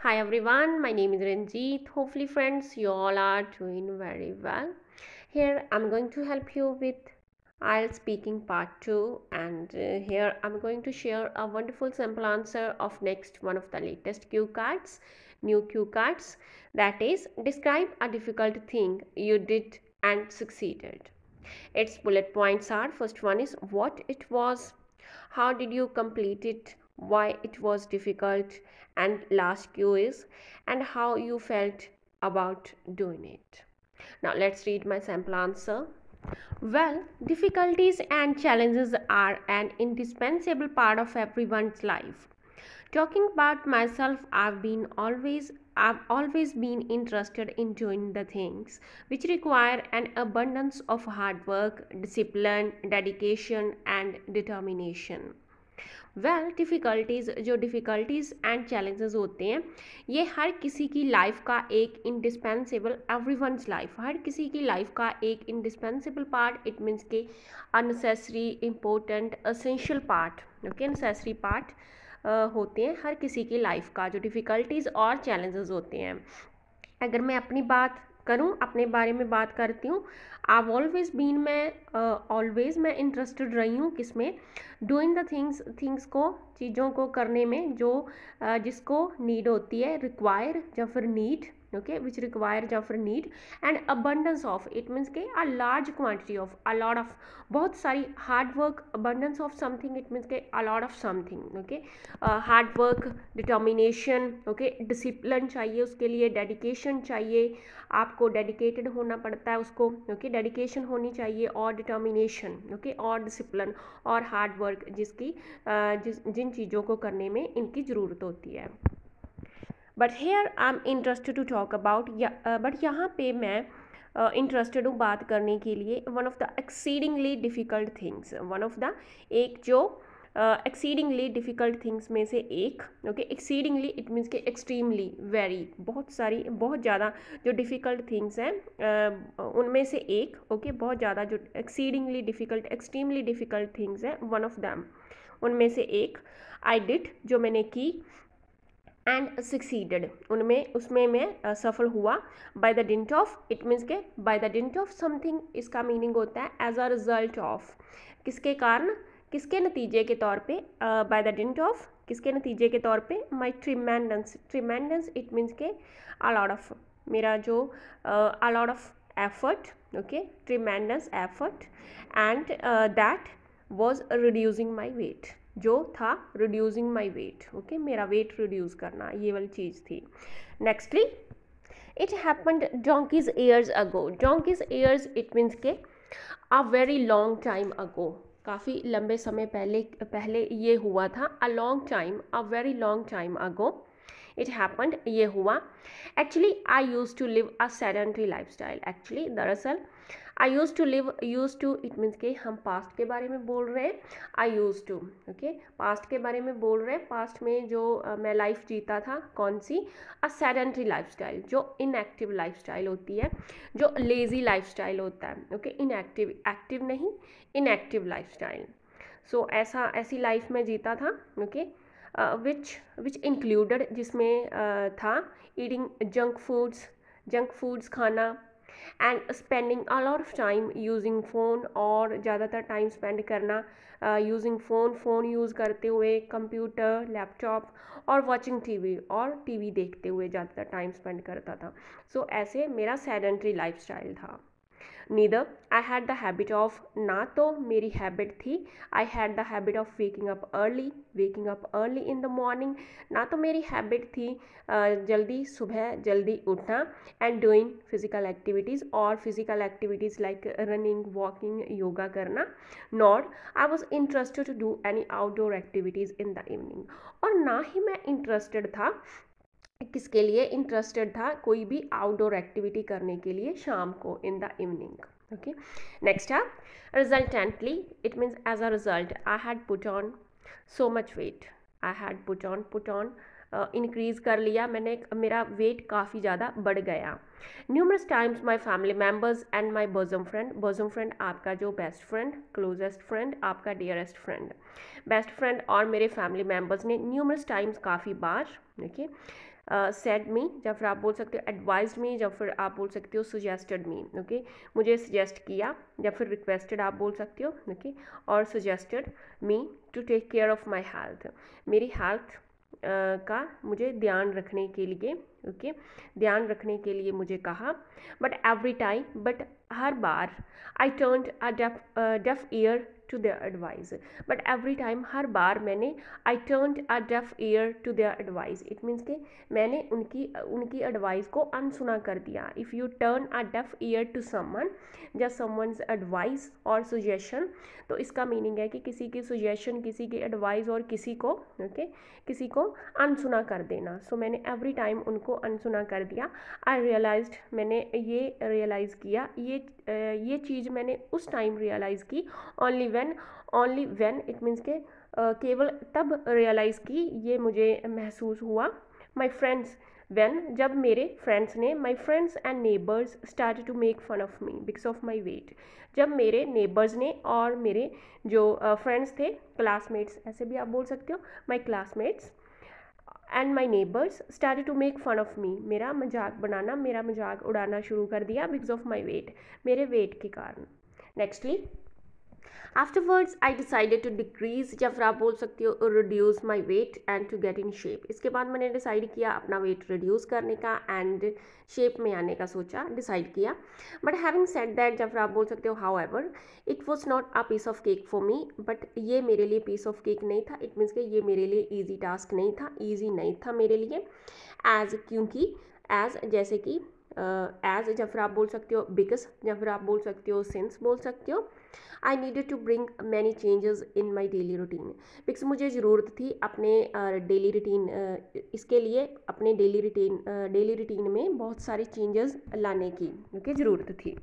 Hi everyone, my name is Ranjeet. Hopefully, friends, you all are doing very well. Here, I'm going to help you with IELTS speaking part 2, and here I'm going to share a wonderful simple answer of next one of the latest cue cards, new cue cards. That is, describe a difficult thing you did and succeeded. Its bullet points are: first one is what it was, how did you complete it, why it was difficult, and last cue is and how you felt about doing it. Now let's read my sample answer. Well, difficulties and challenges are an indispensable part of everyone's life. Talking about myself, I've always been interested in doing the things which require an abundance of hard work, discipline, dedication and determination. Difficulties and challenges होते हैं, ये हर किसी की life का एक indispensable, everyone's life, हर किसी की life का एक इंडिस्पेंसिबल पार्ट, इट मीन्स के unnecessary, important, essential part, okay, necessary part होते हैं हर किसी की लाइफ का, जो डिफ़िकल्टीज़ और चैलेंजेस होते हैं। अगर मैं अपनी बात करूं, अपने बारे में बात करती हूँ, आई ऑलवेज बीन, मैं इंटरेस्टेड रही हूँ किसमें, डूइंग द थिंग्स को, चीज़ों को करने में जो जिसको नीड होती है, रिक्वायर या फिर नीड, ओके, विच रिक्वायर या फिर need, and abundance of, it means के a large quantity of, a lot of, बहुत सारी hard work, abundance of something, it means के a lot of something, okay, hard work, determination, okay, discipline चाहिए उसके लिए, dedication चाहिए, आपको dedicated होना पड़ता है उसको, ओके, डेडिकेशन होनी चाहिए, और डिटर्मिनेशन, ओके, और डिसिप्लिन और हार्ड वर्क, जिन चीज़ों को करने में इनकी ज़रूरत होती है। But here I am interested to talk about, but यहाँ पे मैं इंटरेस्टेड हूँ बात करने के लिए, one of the exceedingly difficult things, one of the, एक जो एक्सीडिंगली डिफ़िकल्ट थिंग्स में से एक, ओके, एक्सीडिंगली इट मीन्स के एक्सट्रीमली, वेरी, बहुत सारी, बहुत ज़्यादा जो डिफ़िकल्ट थिंग्स हैं उनमें से एक, ओके, बहुत ज़्यादा जो exceedingly difficult, extremely difficult things हैं, वन ऑफ दैम, उनमें से एक, आई डिड, जो मैंने की, एंड सक्सीडेड, उसमें मैं सफल हुआ, by the dint of, it means के by the dint of something, इसका मीनिंग होता है एज अ रिजल्ट ऑफ, किसके कारण, किसके नतीजे के तौर पे, बाय द डिंट ऑफ, किसके नतीजे के तौर पे, माई ट्रिमेंडेंस, इट मीन्स के अ लॉट ऑफ, मेरा जो a lot of effort, okay, tremendous effort, and that was reducing my weight, जो था रिड्यूसिंग माई वेट, ओके, मेरा वेट रिड्यूस करना, ये वाली चीज़ थी। Nextly, it happened donkey's years ago, donkey's years it means के a very long time ago, काफ़ी लंबे समय पहले पहले ये हुआ था, a long time, a very long time ago, it happened, ये हुआ। Actually I use to live a sedentary life style, actually दरअसल I use to it means के हम पास्ट के बारे में बोल रहे हैं, I use to, okay, past के बारे में बोल रहे हैं, पास्ट में जो मैं लाइफ जीता था, कौन सी, अ सेडेंटरी लाइफ स्टाइल, जो इनएक्टिव लाइफ स्टाइल होती है, जो लेज़ी लाइफ स्टाइल होता है, ओके, इनएक्टिव, एक्टिव नहीं, इनएक्टिव लाइफ स्टाइल। सो ऐसी लाइफ में जीता था, ओके, विच इंक्लूडेड, जिसमें था ईटिंग जंक फूड्स खाना, and spending a lot of time using phone, और ज़्यादातर टाइम स्पेंड करना यूजिंग फ़ोन यूज़ करते हुए, कंप्यूटर, लैपटॉप, और वॉचिंग टीवी, और टीवी देखते हुए ज़्यादातर टाइम स्पेंड करता था। सो ऐसे मेरा सेडेंट्री लाइफ स्टाइल था। Neither I had the habit of, ना तो मेरी हैबिट थी, I had the habit of waking up early in the morning, ना तो मेरी हैबिट थी सुबह जल्दी उठना, एंड डूइंग फिजिकल एक्टिविटीज़, और physical activities like running, walking, yoga करना, not I was interested to do any outdoor activities in the evening, और ना ही मैं इंटरेस्टेड था, किसके लिए इंटरेस्टेड था, कोई भी आउटडोर एक्टिविटी करने के लिए शाम को, in the evening, okay. Next है resultantly, it means as a result, I had put on so much weight, I had put on increase कर लिया मैंने, मेरा वेट काफ़ी ज़्यादा बढ़ गया। Numerous times my family members and my bosom friend आपका जो बेस्ट फ्रेंड, क्लोजेस्ट फ्रेंड, आपका डियरेस्ट फ्रेंड, बेस्ट फ्रेंड और मेरे फैमिली मेम्बर्स ने न्यूमरस टाइम्स, काफ़ी बार, ओके, सेड मी, या फिर आप बोल सकते हो एडवाइज्ड मी, या फिर आप बोल सकते हो सजेस्टेड मी, ओके, मुझे सजेस्ट किया, या फिर रिक्वेस्टेड आप बोल सकते हो, ओके, और suggested me to take care of my health, मेरी हेल्थ का मुझे ध्यान रखने के लिए, ओके, ध्यान रखने के लिए मुझे कहा। बट एवरी टाइम, बट हर बार, I turned a deaf ear to their advice, but every time, हर बार मैंने, I turned a deaf ear to their advice, it means कि मैंने उनकी एडवाइस को अनसुना कर दिया। If you turn a deaf ear to someone, या समवन्स एडवाइस और सजेशन, तो इसका मीनिंग है कि किसी की सजेशन, किसी की एडवाइस और किसी को, ओके, किसी को अनसुना कर देना। सो मैंने एवरी टाइम उनको अनसुना कर दिया। आई रियलाइज्ड, मैंने ये रियलाइज़ किया, ये चीज़ मैंने उस टाइम रियलाइज़ की, ओनली व्हेन, इट मीन्स के केवल तब रियलाइज़ की, ये मुझे महसूस हुआ। माई फ्रेंड्स, व्हेन, जब मेरे फ्रेंड्स ने, my friends and neighbours started to make fun of me because of my weight, जब मेरे नेबर्स ने और मेरे जो फ्रेंड्स थे, क्लासमेट्स ऐसे भी आप बोल सकते हो, my classmates and my neighbours started to make fun of me, मेरा मजाक उड़ाना शुरू कर दिया, बिकॉज ऑफ माई वेट, मेरे वेट के कारण। Nextly, afterwards I decided to decrease, या फिर आप बोल सकते हो reduce my weight and to get in shape, इसके बाद मैंने डिसाइड किया अपना वेट रिड्यूस करने का एंड शेप में आने का सोचा, डिसाइड किया। बट हैविंग सेड दैट, या फिर आप बोल सकते हो however, it was not a piece of cake for me, but ये मेरे लिए पीस ऑफ केक नहीं था, इट मीन्स कि ये मेरे लिए ईजी टास्क नहीं था, ईजी नहीं था मेरे लिए, एज, क्योंकि, एज जैसे कि, एज, या फिर आप बोल सकते हो बिकॉज, या फिर आप बोल सकते हो सिंस बोल सकते हो। I needed to bring many changes in my daily routine, because मुझे ज़रूरत थी अपने डेली रूटीन, इसके लिए अपने डेली रूटीन में बहुत सारे चेंजेस लाने की, ओके, ज़रूरत थी।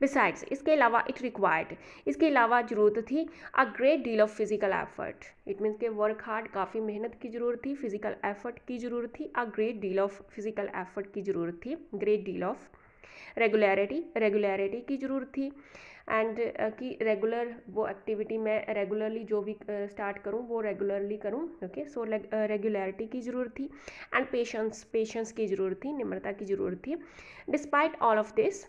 बिसाइड्स, इसके अलावा, इट रिक्वायर्ड, इसके अलावा ज़रूरत थी a great deal of physical effort, it means के वर्क हार्ड, काफ़ी मेहनत की ज़रूरत थी, फिजिकल एफर्ट की ज़रूरत थी, a great deal of physical effort की ज़रूरत थी, ग्रेट डील ऑफ रेगुलरिटी की ज़रूरत थी, एंड कि रेगुलर वो एक्टिविटी मैं रेगुलरली जो भी स्टार्ट करूँ वो रेगुलरली करूँ, ओके, सो रेगुलरिटी की ज़रूरत थी, एंड पेशेंस की ज़रूरत थी, निम्रता की ज़रूरत थी। डिस्पाइट ऑल ऑफ दिस,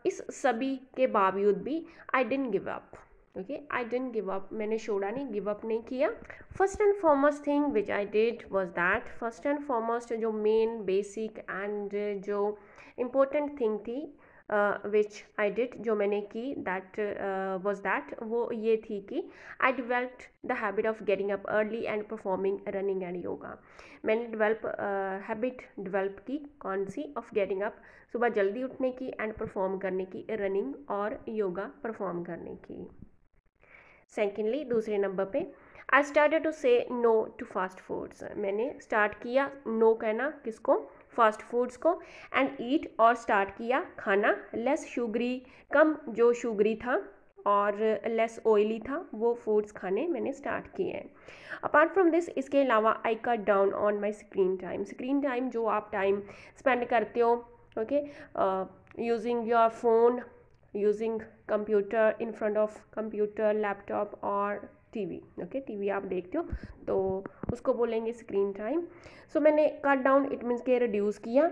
इस सभी के बावजूद भी, I didn't give up, okay, I didn't give up, मैंने छोड़ा नहीं, गिव अप नहीं किया। First and foremost thing which I did was that, first and foremost जो मेन बेसिक एंड जो इम्पोर्टेंट थिंग थी विच आई डिड, जो मैंने की, दैट वाज दैट, वो ये थी कि I developed the habit of getting up early and performing running and yoga, मैंने हैबिट डिवेल्प की, कौन सी, ऑफ गेटिंग अप, सुबह जल्दी उठने की, एंड परफॉर्म करने की, रनिंग और योगा परफॉर्म करने की। सेकेंडली, दूसरे नंबर पे, आई स्टार्टेड टू से नो टू फास्ट फूड्स, मैंने स्टार्ट किया नो कहना, किसको, फास्ट फूड्स को, एंड ईट, और स्टार्ट किया खाना, लेस शुगरी, कम जो शुगरी था और लेस ऑयली था, वो फूड्स खाने मैंने स्टार्ट किए हैं। अपार्ट फ्रॉम दिस, इसके अलावा I cut down on my screen time, जो आप टाइम स्पेंड करते हो, okay, using your phone, using computer, in front of computer, laptop और टीवी, ओके, टीवी आप देखते हो तो उसको बोलेंगे स्क्रीन टाइम। सो मैंने कट डाउन, इट मीन्स के रिड्यूस किया,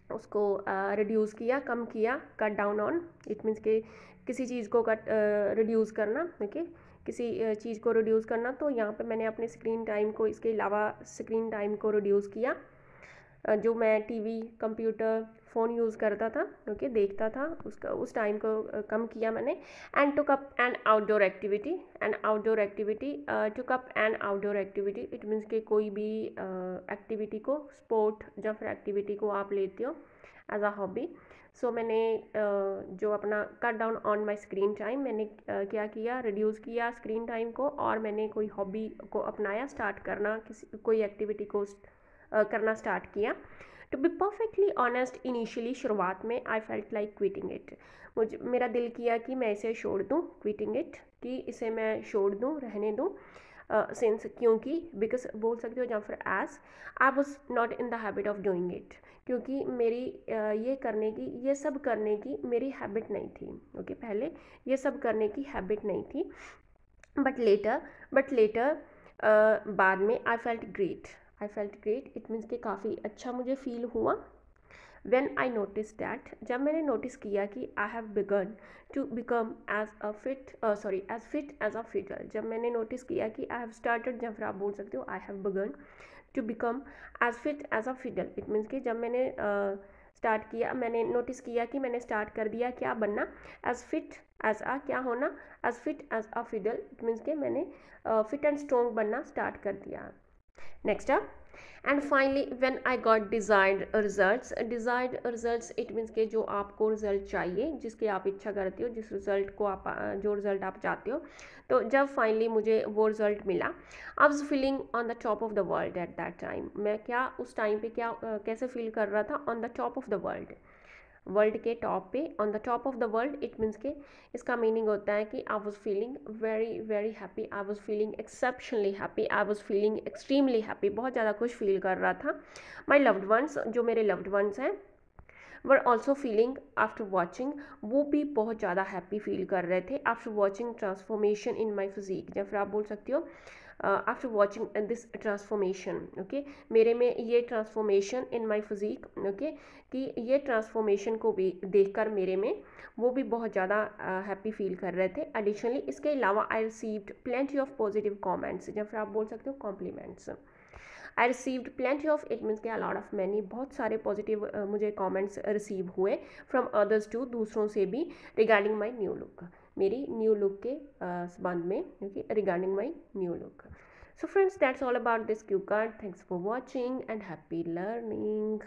उसको रिड्यूस किया, कम किया, cut down on, it means के किसी चीज़ को रिड्यूस करना, ओके, किसी चीज़ को रिड्यूस करना, तो यहाँ पे मैंने अपने स्क्रीन टाइम को, इसके अलावा स्क्रीन टाइम को रिड्यूस किया, जो मैं टीवी, कंप्यूटर, फ़ोन यूज़ करता था, ओके, देखता था, उसका उस टाइम को कम किया मैंने। And took up an outdoor activity, took up an outdoor activity, it means कि कोई भी एक्टिविटी को, स्पोर्ट या फिर एक्टिविटी को आप लेते हो एज अ हॉबी। सो मैंने जो अपना cut down on my screen time, मैंने क्या किया, रिड्यूस किया स्क्रीन टाइम को, और मैंने कोई हॉबी को अपनाया, स्टार्ट करना, कोई एक्टिविटी को करना स्टार्ट किया। To be perfectly honest, initially शुरुआत में I felt like quitting it, मेरा दिल किया कि मैं इसे छोड़ दूँ, क्विटिंग इट, कि इसे मैं छोड़ दूँ, रहने दूँ, सिंस, क्योंकि, बिकॉज बोल सकते हो, या फिर as, I was not in the habit of doing it, क्योंकि मेरी ये सब करने की मेरी हैबिट नहीं थी, ओके, पहले ये सब करने की हैबिट नहीं थी। बट लेटर बाद में I I felt great, it means कि काफ़ी अच्छा मुझे फील हुआ। When I noticed that, जब मैंने नोटिस किया कि I have begun to become as fit as a fiddle, जब मैंने नोटिस किया कि I have started, या फिर आप बोल सकते हो I have begun to become as fit as a fiddle, it means कि जब मैंने स्टार्ट किया, मैंने नोटिस किया कि मैंने स्टार्ट कर दिया क्या बनना, as fit as a, क्या होना, as fit as a fiddle, it means कि मैंने फिट एंड स्ट्रॉन्ग बनना स्टार्ट कर दिया। Next up, and finally when I got desired results, it means के जो आपको रिजल्ट चाहिए, जिसकी आप इच्छा करते हो, जिस रिजल्ट को आप, जो रिजल्ट आप चाहते हो, तो जब फाइनली मुझे वो रिजल्ट मिला, I was feeling on the top of the world at that time, मैं क्या उस टाइम पे क्या कैसे फील कर रहा था, on the top of the world के टॉप पे, on the top of the world, it means के इसका मीनिंग होता है कि I was feeling very very happy, I was feeling exceptionally happy, I was feeling extremely happy, बहुत ज़्यादा खुश फील कर रहा था। माई लव्ड वंस, जो मेरे लव्ड वंस हैं, were also feeling after watching, वो भी बहुत ज़्यादा हैप्पी फील कर रहे थे after watching transformation in my physique, या फिर आप बोल सकते हो after watching this transformation, okay, मेरे में ये transformation in my physique, okay, कि ये ट्रांसफॉर्मेशन को भी देखकर मेरे में वो भी बहुत ज़्यादा हैप्पी फील कर रहे थे। एडिशनली इसके अलावा I received plenty of positive comments, या फिर आप बोल सकते हो compliments. I received plenty of, it means के अलॉट ऑफ मैनी, बहुत सारे पॉजिटिव मुझे कॉमेंट्स रिसीव हुए फ्रॉम अदर्स टू, दूसरों से भी, रिगार्डिंग माई न्यू लुक, मेरी न्यू लुक के संबंध में, क्योंकि regarding my new look. So friends, that's all about this cue card. Thanks for watching and happy learning.